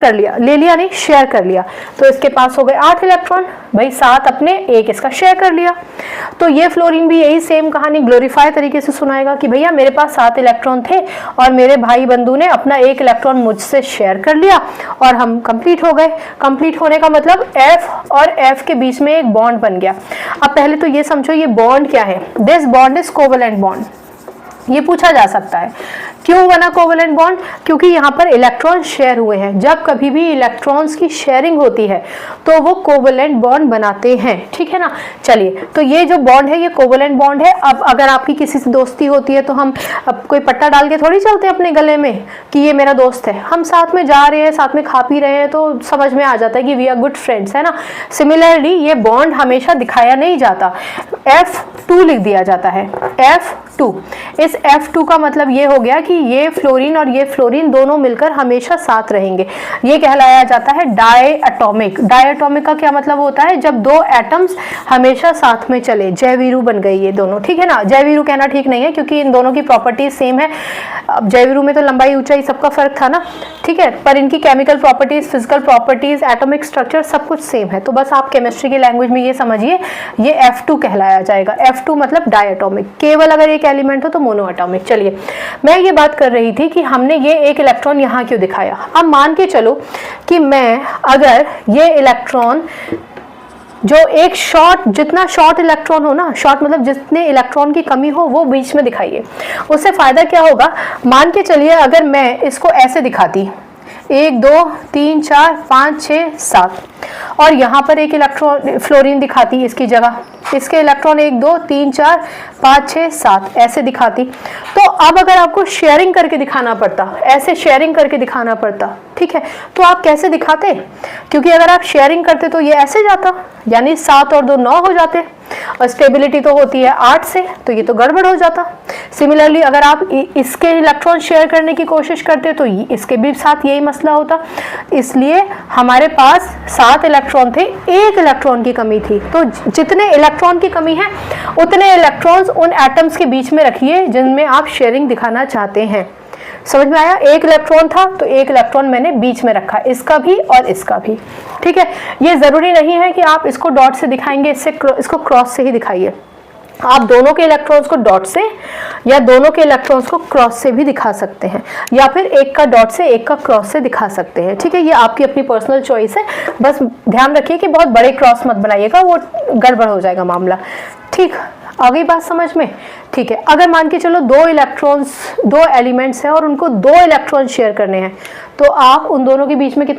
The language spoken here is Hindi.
कर लिया, ले लिया नहीं, शेयर कर लिया, तो इसके पास हो गए 8 इलेक्ट्रॉन, भाई 7 अपने, 1 इसका शेयर कर लिया। तो ये फ्लोरीन भी यही सेम कहानी ग्लोरीफाई तरीके से सुनाएगा कि भैया मेरे पास 7 इलेक्ट्रॉन थे और मेरे भाई बंधु ने अपना 1 इलेक्ट्रॉन मुझसे शेयर कर लिया और हम कंप्लीट हो गए। कंप्लीट होने का मतलब F और F के बीच में एक बॉन्ड बन गया। अब पहले तो ये समझो ये बॉन्ड क्या है। This bond is covalent bond, ये पूछा जा सकता है क्यों बना कोवेलेंट बॉन्ड, क्योंकि यहाँ पर इलेक्ट्रॉन शेयर हुए हैं। जब कभी भी इलेक्ट्रॉन्स की शेयरिंग होती है तो वो कोवेलेंट बॉन्ड बनाते हैं, ठीक है ना। चलिए, तो ये जो बॉन्ड है ये कोवेलेंट बॉन्ड है। अब अगर आपकी किसी से दोस्ती होती है तो हम अब कोई पट्टा डाल के थोड़ी चलते हैं अपने गले में कि ये मेरा दोस्त है। हम साथ में जा रहे हैं, साथ में खा पी रहे हैं तो समझ में आ जाता है कि वी आर गुड फ्रेंड्स, है ना। सिमिलरली ये बॉन्ड हमेशा दिखाया नहीं जाता, F2 लिख दिया जाता है, F2। इस F2 का मतलब ये हो गया कि ये फ्लोरीन और ये फ्लोरीन दोनों मिलकर हमेशा साथ रहेंगे। ये कहलाया जाता है डायएटॉमिक। डायएटॉमिक का क्या मतलब होता है, जब दो एटम्स हमेशा साथ में चले, जयवीरू बन गई ये दोनों, ठीक है ना। जयवीरू कहना ठीक नहीं है क्योंकि इन दोनों की प्रॉपर्टीज सेम है। अब जयवीरू में तो लंबाई ऊंचाई सबका फर्क था ना, ठीक है, पर इनकी chemical properties, physical properties, atomic structure सब कुछ सेम है। तो बस आप केमिस्ट्री की लैंग्वेज में ये समझिए, ये F2 कहलाया जाएगा। F2 मतलब डायएटॉमिक। केवल अगर एक एलिमेंट हो तो मोनोएटॉमिक। चलिए, मैं ये बात कर रही थी कि हमने ये एक इलेक्ट्रॉन यहाँ क्यों दिखाया। अब मान के चलो कि मैं अगर ये इलेक्ट्रॉन जो एक शॉर्ट, जितना शॉर्ट इलेक्ट्रॉन हो ना, शॉर्ट मतलब जितने इलेक्ट्रॉन की कमी हो वो बीच में दिखाइए, उससे फायदा क्या होगा। मान के चलिए अगर मैं इसको ऐसे दिखाती, 1 2 3 4 5 6 7 और यहाँ पर एक इलेक्ट्रॉन फ्लोरीन दिखाती इसकी जगह, इसके इलेक्ट्रॉन 1 2 3 4 5 6 7 ऐसे दिखाती, तो अब अगर आपको शेयरिंग करके दिखाना पड़ता, ऐसे शेयरिंग करके दिखाना पड़ता, ठीक है, तो आप कैसे दिखाते, क्योंकि अगर आप शेयरिंग करते तो ये ऐसे जाता, यानी 7 और 2 9 हो जाते, और स्टेबिलिटी तो होती है 8 से, तो ये तो गड़बड़ हो जाता। सिमिलरली अगर आप इसके इलेक्ट्रॉन शेयर करने की कोशिश करते तो इसके भी साथ यही मसला होता। इसलिए हमारे पास 7 इलेक्ट्रॉन थे, 1 इलेक्ट्रॉन की कमी थी, तो जितने इलेक्ट्रॉन की कमी है उतने इलेक्ट्रॉन्स उन एटम्स के बीच में रखिए जिनमें आप शेयरिंग दिखाना चाहते हैं। समझ में आया। 1 इलेक्ट्रॉन था तो 1 इलेक्ट्रॉन मैंने बीच में रखा, इसका भी और इसका भी, ठीक है। ये जरूरी नहीं है कि आप इसको डॉट से दिखाएंगे, इसको क्रॉस से ही दिखाइए। आप दोनों के इलेक्ट्रॉन्स को डॉट से या दोनों के इलेक्ट्रॉन्स को क्रॉस से भी दिखा सकते हैं, या फिर एक का डॉट से एक का क्रॉस से दिखा सकते हैं, ठीक है। ये आपकी अपनी पर्सनल चॉइस है, बस ध्यान रखिए कि बहुत बड़े क्रॉस मत बनाइएगा, वो गड़बड़ हो जाएगा मामला, ठीक। आ गई बात समझ में, ठीक है। अगर मान के चलो 2 इलेक्ट्रॉन्स, 2 एलिमेंट्स हैं और उनको 2 इलेक्ट्रॉन शेयर करने हैं, तो आप उन दोनों के बीच में कितने